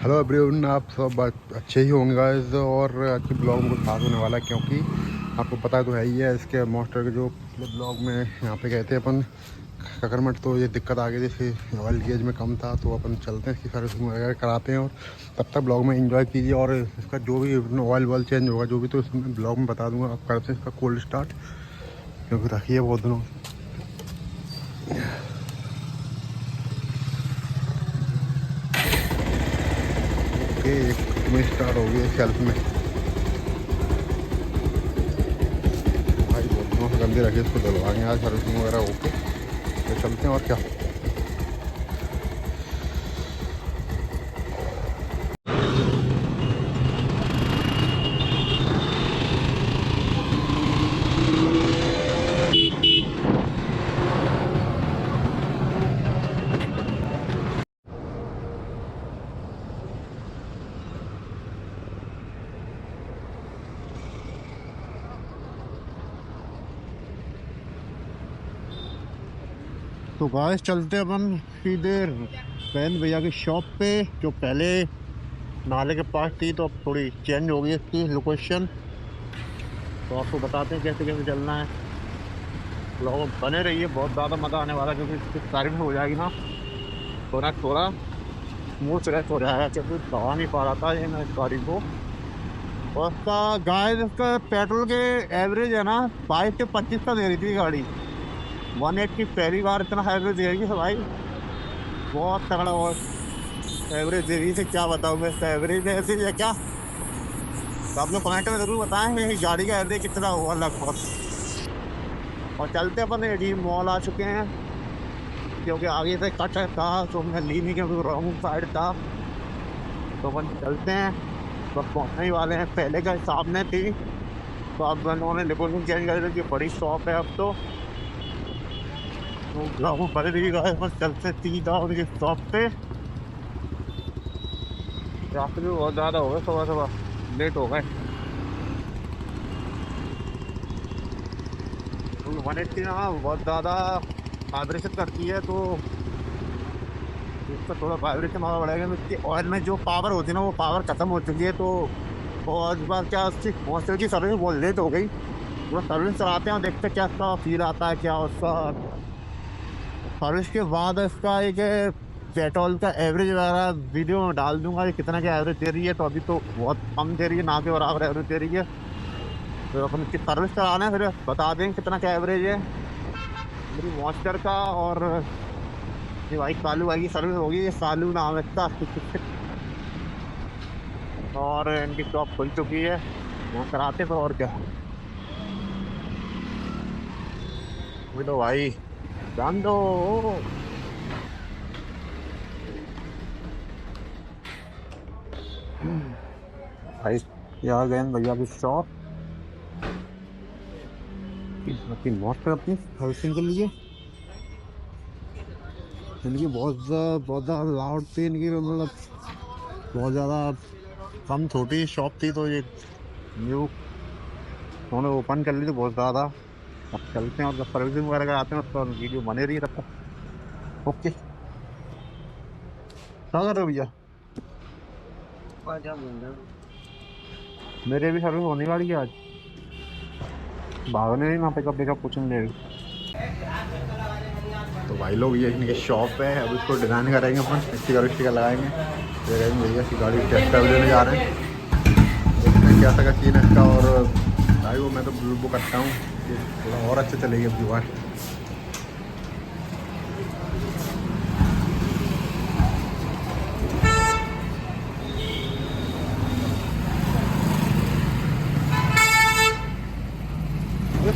Hello everyone, आप सब अच्छे ही होंगे गाइस। और आज के ब्लॉग में कुछ खास होने वाला है, क्योंकि आपको पता तो है ही है इसके मॉन्स्टर के जो पिछले ब्लॉग में यहाँ पे गए थे अपन ककरमठ। तो ये दिक्कत आ गई थी, ऑयल गेज में कम था, तो अपन चलते हैं इसकी सर्विसिंग वगैरह कराते हैं। और तब तक ब्लॉग में एंजॉय कीजिए। और इसका जो भी ऑयल चेंज होगा जो भी, तो इसमें ब्लॉग में बता दूँगा। आप करते हैं इसका कोल्ड स्टार्ट, क्योंकि रखिए बहुत दिनों। एक में स्टार्ट हो गई सेल्फ में, भाई बहुत दिनों से गंदी रखी, इसको धुलवाएंगे आज सर्विसिंग वगैरह ओके। तो चलते हैं और क्या। तो गाइस चलते अपन सीधे बहन भैया की शॉप पे, जो पहले नाले के पास थी। तो अब थोड़ी चेंज हो गई इसकी लोकेशन। तो आपको बताते हैं कैसे कैसे चलना है। लोग बने रहिए, बहुत ज़्यादा मज़ा आने वाला है, क्योंकि इसकी तारीफ हो जाएगी ना। थोड़ा थोड़ा मुँह फ्रेश हो जाएगा, क्योंकि दवा नहीं पा रहा था ये मैं इस गाड़ी को। और उसका गाइस इसका पेट्रोल के एवरेज है ना 22 से 25 का दे रही थी गाड़ी। 180 पहली बार इतना एवरेज दे रही है भाई, बहुत तगड़ा। और एवरेज दे रही थी, क्या बताऊँ मैं इसका एवरेज ऐसे ही है क्या। तो आप लोग कमेंट में ज़रूर बताएं मेरी गाड़ी का एवरेज कितना हुआ लगभग। और चलते अपन डी मॉल आ चुके हैं, क्योंकि आगे से कट था तो मैं ली नहीं, क्योंकि रॉन्ग साइड था। तो अपन चलते हैं, बस पहुँचने ही वाले हैं। पहले का सामने थी, तो अब उन्होंने लोकेशन चेंज कर दी, बड़ी शॉप है अब तो ब्लॉग बदल रही है। बस चलते सीधा उनकी शॉप पे। ट्रैफिक भी बहुत ज़्यादा हो गया, सुबह सुबह लेट हो गए। 180 ना बहुत ज़्यादा वाइब्रेशन करती है, तो इसका थोड़ा वाइब्रेशन और बढ़ेगा। इसकी ऑयल में जो पावर होती है ना, वो पावर ख़त्म हो चुकी है। तो और इस बार क्या उसकी मॉन्स्टर की सर्विस बहुत लेट हो गई। पूरा सर्विस कराते हैं और देखते हैं क्या इसका फील आता है, क्या उसका सर्विस के बाद इसका एक पेट्रोल का एवरेज वगैरह वीडियो में डाल दूंगा ये कितना क्या एवरेज दे रही है। तो अभी तो बहुत कम दे रही है, ना के बराबर एवरेज दे रही है। तो अपन इसकी सर्विस कराना है, फिर बता देंगे कितना क्या एवरेज है मेरी मॉन्स्टर का। और ये भाई कालू भाई की सर्विस होगी, ये कालू नाम है इसका। और इनकी शॉप खुल चुकी है, वो कराते फिर और क्या। वो तो भाई जान दो। भाई यहाँ गए भैया की शॉप, अपनी मॉन्स्टर अपनी सर्विसिंग के लिए। इनकी बहुत ज़्यादा लाउड थी इनकी, मतलब बहुत ज़्यादा कम छोटी शॉप थी। तो ये न्यू उन्होंने ओपन कर ली थी बहुत ज़्यादा। अब चलते हैं और सर्विसिंग वगैरह कराते हैं, उसका वीडियो बने रही है तब तक। ओके, क्या कर रहे हो भैया? मेरे भी सर्विस होने वाली है आज, भागने नहीं, वहाँ पे कब देखा पूछने ले। तो भाई लोग ये इनकी शॉप है, अब इसको डिज़ाइन करेंगे अपन, स्टिकर लगाएंगे। फिर भैया की गाड़ी टेस्ट ड्राइव लेने जा रहे हैं, देखते हैं क्या सा का सीन है इसका। और भाई वो मैं तो बुक करता हूँ कि थोड़ा और अच्छा चलेगी अब की बार।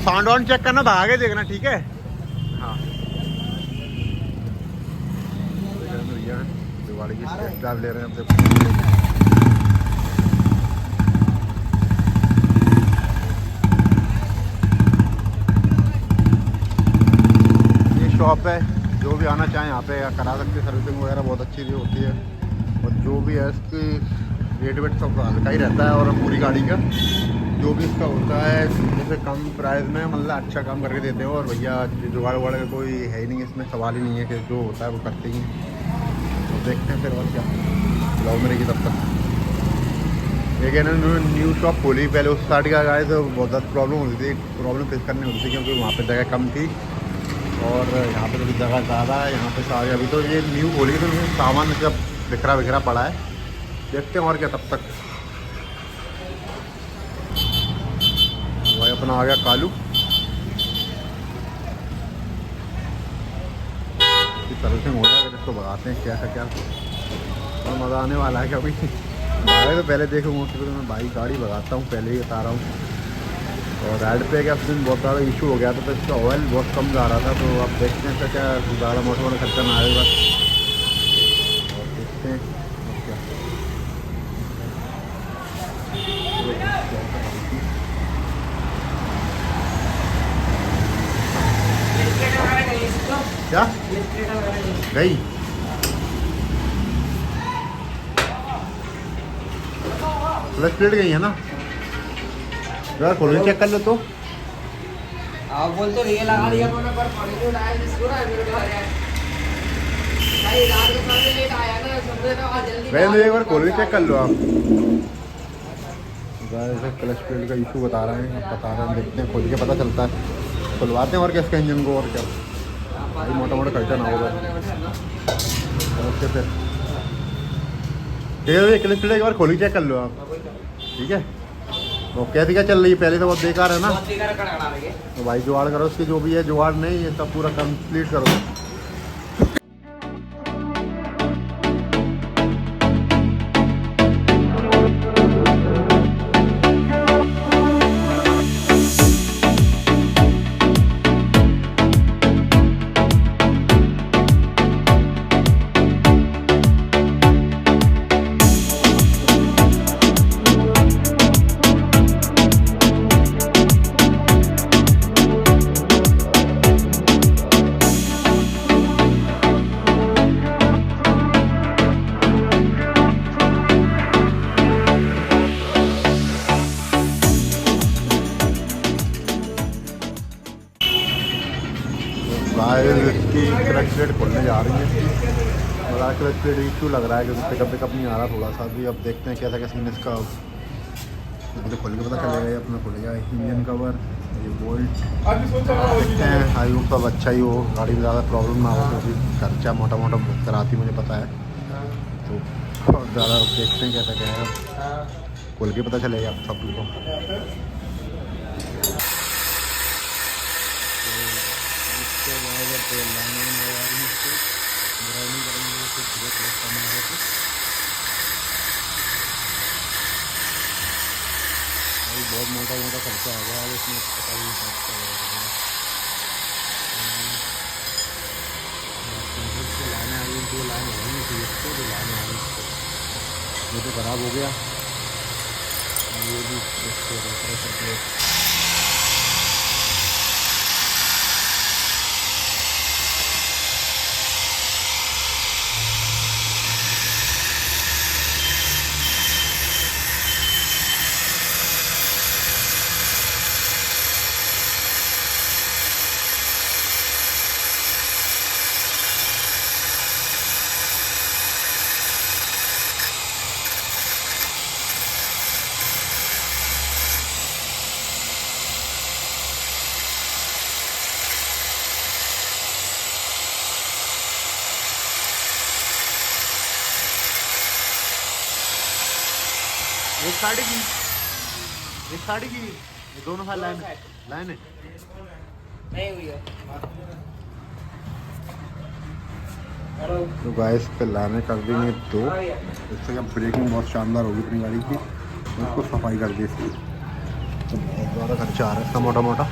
साउंड वाउंड चेक करना था, आगे देखना ठीक है। हाँ भैया दिवाली की टेस्ट ड्राइव ले रहे हैं अपने। ये शॉप है, जो भी आना चाहें यहाँ पे करा सकते हैं। सर्विसिंग वगैरह बहुत अच्छी होती है, और जो भी है इसकी रेट वेट सब हल्का ही रहता है। और पूरी गाड़ी का जो भी इसका होता है, जैसे कम प्राइस में मतलब अच्छा काम करके देते हैं। और भैया जुगाड़ उगाड़ का कोई है ही नहीं, इसमें सवाल ही नहीं है कि जो होता है वो करते ही हैं। तो देखते हैं फिर और क्या। ब्लॉग में रहिए तब तक। एक है ना न्यू शॉप खोली, पहले उस साइड का गए तो बहुत ज़्यादा प्रॉब्लम होती थी, प्रॉब्लम फेस करनी होती थी क्योंकि वहाँ पे जगह कम थी और यहाँ पे तो जगह ज़्यादा है। यहाँ पे सारे अभी तो ये न्यू खोली तो सामान सब बिखरा बिखरा पड़ा है, देखते हैं और क्या। तब तक भाई अपना आ गया कालू, सर्विसिंग हो जाएगा, इसको भगाते हैं क्या क्या और मज़ा आने वाला है। कभी भाई तो पहले देखूँगा तो मैं भाई गाड़ी भगाता हूँ, पहले ही बता रहा हूँ। और राइड पे क्या दिन बहुत ज़्यादा इशू हो गया था तो इसका ऑयल बहुत कम जा रहा था, तो अब देखते हैं क्या ज़्यादा मोटा मोटा खर्चा ना आएगा और देखते हैं क्या। क्या गई प्लस प्लेट गई है ना यार, खोल के चेक कर लो तो। आप बोल तो रियल लगा दिया मैंने, पर पड़ी नहीं उठाया जिसको ना मेरे को आ भाई रात के सामने लेट आया ना, समझे ना आज जल्दी मैं एक बार खोल के चेक कर लो आप। वैसे क्लच प्लेट का इशू बता रहे हैं, आप बता रहे हैं, देखते हैं खोल के पता चलता है, खुलवाते हैं और क्या इसका इंजन को और क्या। भाई मोटा मोटा खर्चा ना होगा। ओके फिर ठीक है, क्लच प्लेट एक बार खोल के चेक कर लो आप, ठीक है। तो कैसी क्या चल रही है, पहले तो बहुत बेकार है ना, तो भाई जुगाड़ करो उसकी, जो भी है जुगाड़ नहीं ये सब पूरा कंप्लीट करो। इसकी क्लच प्लेट खोलने जा रही है, बड़ा क्लच प्लेट इशू लग रहा है क्योंकि पिकअप नहीं आ रहा थोड़ा सा भी। अब देखते हैं कैसा क्या सीन इसका, तो खोल के पता चलेगा। ये अपना खुलेगा इंजन कवर, ये बोल्ट, देखते हैं। आई होप सब अच्छा ही हो, गाड़ी में ज़्यादा प्रॉब्लम ना हो क्योंकि खर्चा मोटा मोटा बहुत कराती मुझे पता है, तो ज़्यादा देखते हैं कैसा क्या है, खोल के पता चलेगा आप सब को। बहुत मोटा मोटा खर्चा आ गया इसमें, पता ही लाने आ गई, दो लाइन हो नहीं थी इसको, दो लाइन आ गई, ये तो ख़राब हो गया। ये भी एक साड़ी की, एक साड़ी की, ये दोनों साइड लाइन लाइन है नहीं हुई है। तो गाइस पे लाने कर देंगे दो, इससे क्या ब्रेकिंग बहुत शानदार होगी अपनी गाड़ी की, तो उसको सफाई कर दी इसकी। तो बहुत ज़्यादा खर्चा आ रहा है इसका मोटा मोटा।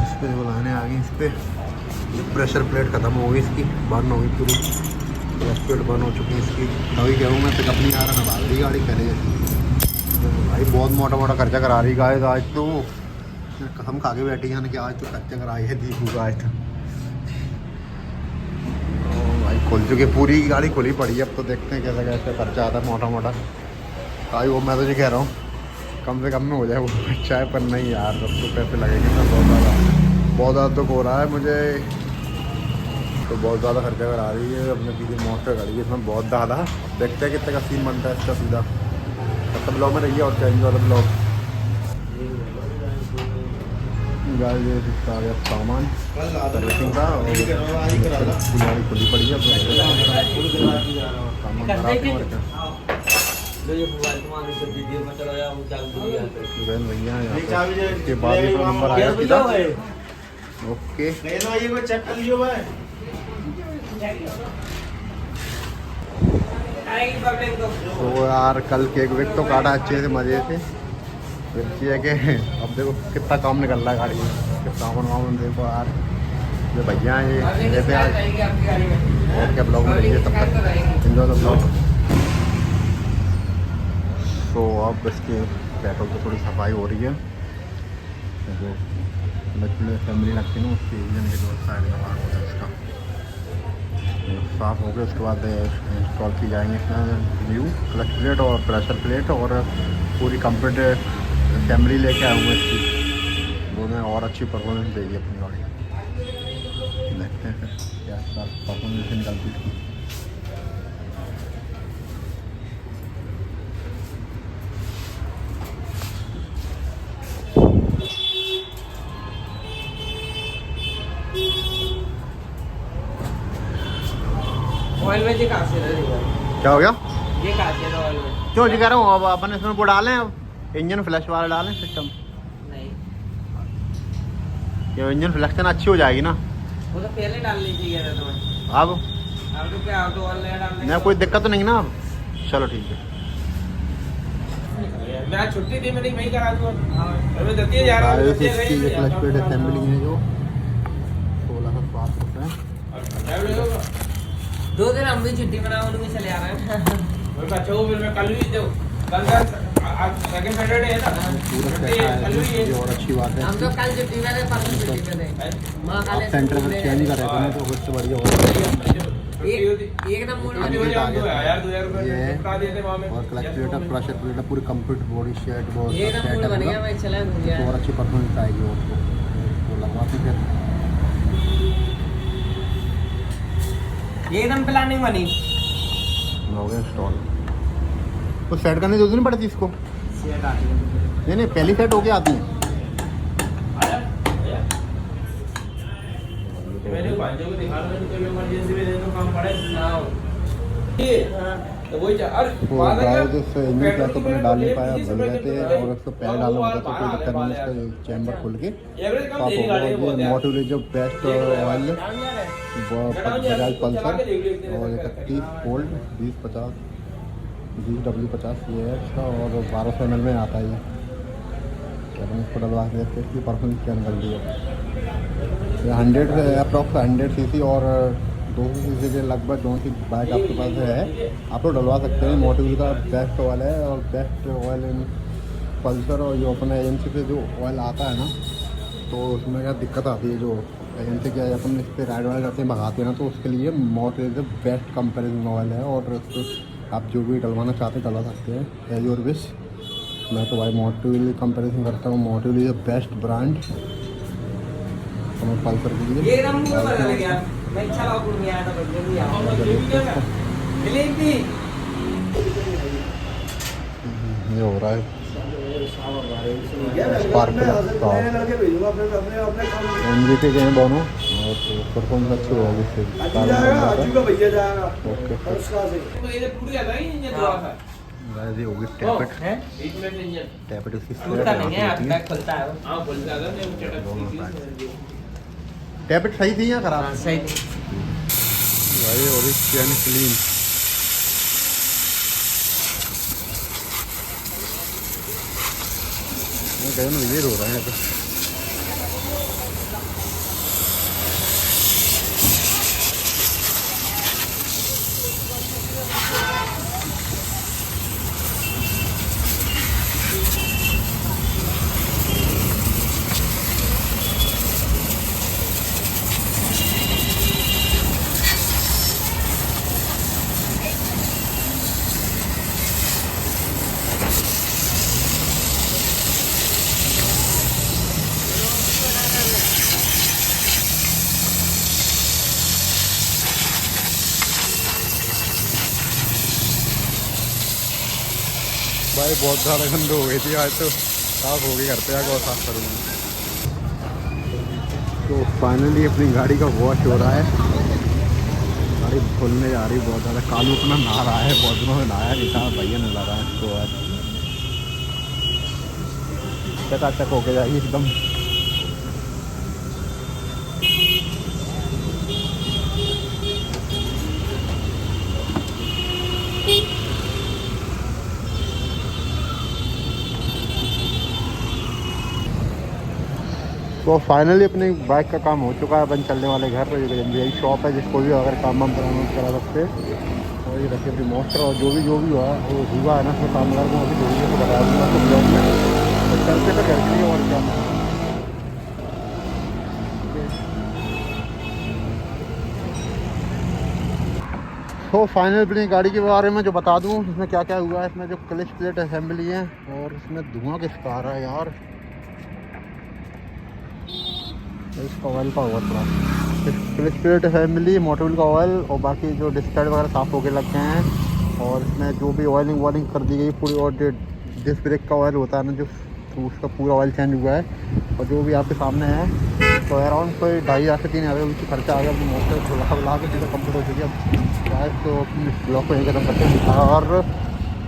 इस पर बुलाने आ गई, इस पर प्रेशर प्लेट ख़त्म हो गई इसकी, बंद हो गई पूरी, प्रेशर प्लेट बंद हो चुकी है इसकी। तभी कहूँ मैं पिकअप नहीं आ रहा ना, भाग रही गाड़ी पहले। भाई बहुत मोटा मोटा खर्चा करा रही गाय, तो आज तो कसम खा के बैठी है कि आज तो खर्चा कराई है दीपू का आज तो। भाई खुल चुकी पूरी गाड़ी खुली पड़ी है, अब तो देखते हैं कैसा कैसा खर्चा आता है मोटा मोटा। भाई वो मैं तो नहीं कह रहा हूँ कम से कम में हो जाए वो अच्छा है, पर नहीं यार अब तो पैसे लगेंगे ना बहुत ज़्यादा, बहुत ज़्यादा दुख हो रहा है मुझे। तो बहुत ज़्यादा खर्चा करा रही है अपने पीछे मोटर गाड़ी है इसमें बहुत ज़्यादा। देखते हैं कितने का सीन बनता है इसका सीधा। मतलब ब्लॉग में रहिए और चेंज वाला ब्लॉग गाड़ी आ गया सामान सर्विसिंग का और गाड़ी खुली पड़ी है सामान भैया इसके बाद ये नंबर आया सीधा। ओके चेक कर लियो भाई। तो यार कल केक वेक तो काटा अच्छे से मज़े से। अच्छी है कि अब देखो कितना काम निकल रहा है गाड़ी में, कितना सामान वामान देखो यार। ये भैया ये जैसे आज और क्या ब्लॉग में रहिए तब तक इंजॉय द ब्लॉग। तो अब इसके पेट्रोल की थोड़ी सफाई हो रही है। जो फैमिली लगती है ना उसकी इंजन के जो साइड में वहाँ होता है इसका साफ़ हो गया। उसके बाद इंस्टॉल की जाएंगे इसमें न्यू क्लच प्लेट और प्रेशर प्लेट और पूरी कंप्लीट असेंबली लेके आऊँगा इसकी। वो मैं और अच्छी परफॉर्मेंस देगी अपनी गाड़ी। देखते हैं फिर क्या परफॉर्मेंस निकलती है इसकी। ऑयल में जी कहाँ से रह रही है? क्या हो गया? ये कहाँ से ऑयल में? क्यों जी कह रहा हूँ अब अपन इसमें वो डालें, अब इंजन फ्लैश वाला डालें सिस्टम। नहीं, ये इंजन फ्लैक्शन अच्छी हो जाएगी ना। वो तो पहले डालनी चाहिए था तुम्हें। अब तो क्या ऑटो ऑयल नया डालने नहीं कोई दिक्कत तो नहीं ना अब। चलो ठीक है। मैं छुट्टी थी, मैंने वही करा दूंगा। मैं दतिया जा रहा हूँ। इसकी ये क्लच प्लेट असेंबली है जो 16,700 रुपये। 2 दिन हम भी छुट्टी मनाओ उनमें चले आ रहे हैं। अच्छा वो फिर मैं कल भी दो कल का सेकंड सैटरडे है ना पूरा कैसा है ये और अच्छी बात है। हम तो कल छुट्टी में थे, परसों छुट्टी पे थे। माँ काले सेंटर में चेंज कर रहे थे ना तो उससे बढ़िया हो एक नंबर में ये है। 2000 देते वहां में और क्लच प्लेट और प्रेशर प्लेट है पूरी कंप्लीट बॉडी सेट बहुत एक सेट नंबर है बन गया। पूरा। मैं चला घूम गया। तो और अच्छी परफॉर्मेंस आएगी उसको तो लगवाते फिर एकदम प्लानिंग बनी। हो गया इंस्टॉल। तो सेट करने जरूरत नहीं पड़ती इसको? नहीं नहीं पहली सेट होके आती है। मैंने भांजो को दिखा रहा हूं तो इमरजेंसी में दे दो काम पड़े ना हो। तो वही वो गाइस इस इंजन प्लग तो अपने डाल नहीं पाया, भूल गए थे और उसको पहले डालना होता तो कोई दिक्कत नहीं। इसका चैम्बर खोल के ये मोटिव जो बेस्ट ऑयल बजाज पल्सर और 31 वोल्ट 20W50 ये है इसका और 1200 ml में आता है ये। अपन इसको डलवा के देखते हैं इसकी परफॉर्मेंस क्या निकल रही है। ये 100 अप्रॉक्स 100 सीसी और 200 सीसी के लगभग दोनों सी बाइक आपके पास है, आप लोग डलवा सकते हैं। मोटिव का बेस्ट ऑयल है और बेस्ट ऑयल इन पल्सर और जो अपने एजेंसी पे जो ऑयल आता है ना तो उसमें क्या दिक्कत आती है। जो एजेंसी क्या है अपन इस पर राइड वाइड करते हैं भगाते हैं ना तो उसके लिए मोटिव बेस्ट कंपेरिजन ऑयल है और आप जो भी डलवाना चाहते हैं डलवा सकते हैं एज योर विश। मैं तो भाई मोटिव कंपेरिजन करता हूँ। Motive is best brand Pulsar के लिए। एकदम मुंह बदल गया। मैं अच्छा लगा घूम गया था बच्चे भी आ मिली थी। ये हो रहा है स्पार्क MGT के हैं दोनों और परफॉर्मेंस अच्छी हो जाएगी ओके। ये पूरी आ गई इंजन दुआ था ये होगी टैपेट इंजन टैपेट इसकी खुलता नहीं है, आप बैक खुलता है वो। हां बोलता था मैं चटक टैपेट सही थी या खराब? हाँ, सही थी। भाई और चैन क्लीन ये हो रहा है तो भाई बहुत ज़्यादा गंद हो गई थी आज तो, साफ हो गई, घर पे आकर और साफ करूँगी। तो फाइनली अपनी गाड़ी का वॉश हो रहा है, गाड़ी धुलने जा रही बहुत ज़्यादा। कालू अपना नहा रहा है, बहुत दिनों में नहाया नहीं था, भैया ने ला रहा है इसको आज, चकाचक होके जाएगी एकदम। तो फाइनली अपनी बाइक का काम हो चुका है, अपन चलने वाले घर। ये यही शॉप है जिसको भी अगर काम वाम कराना करा सकते। और ये रखिए अपनी मोस्टर, और जो भी हुआ है ना उसमें कामगार को अभी जोड़िए को बता दूँगा तो ब्लॉग में, तो चलते तो घर के लिए। और क्या तो फाइनल अपनी गाड़ी के बारे में जो बता दूँ इसमें क्या क्या हुआ है। इसमें जो क्लच प्लेट असेंबली है, और इसमें धुआं किसका आ रहा है यार, इसका ऑयल का हुआ थोड़ा। क्लच प्लेट असेंबली, मोटरव्हील का ऑयल, और बाकी जो डिस्प्ले वगैरह साफ़ होके लग गए हैं। और इसमें जो भी ऑयलिंग वॉयलिंग कर दी गई पूरी, और जो डिस्क ब्रेक का ऑयल होता है ना जो, तो उसका पूरा ऑयल चेंज हुआ है। और जो भी आपके सामने है, तो अराउंड कोई 2,500 से 3,000 के बीच खर्चा आ गया। अपनी मोटर बुला के चीज़ें कम्प्लीट हो चुकी है। अब शायद तो ब्लॉग को यहीं खत्म करते हैं।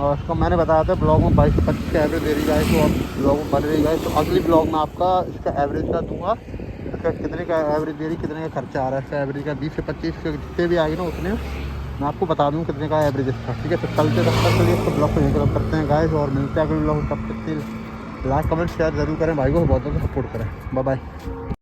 और इसका मैंने बताया था ब्लॉग में 22 से 25 का एवरेज दे रही है, तो अब ब्लॉग में बन रही है। तो अगली ब्लॉग में आपका इसका एवरेज का दूँगा, इसका कितने का एवरेज दे रही, कितने का खर्चा आ रहा है। इसका एवरेज का 20 से 25 के जितने भी आएगी ना उतने मैं आपको बता दूँ कितने का एवरेज इसका। ठीक है, तो चलते तब तक के लिए इसको ब्लॉग को यहीं खत्म करते हैं गाइस, और मिलते हैं अगले ब्लॉग। तब तक लाइक कमेंट शेयर ज़रूर करें, भाई को बहुत ज़्यादा सपोर्ट करें। Bye bye.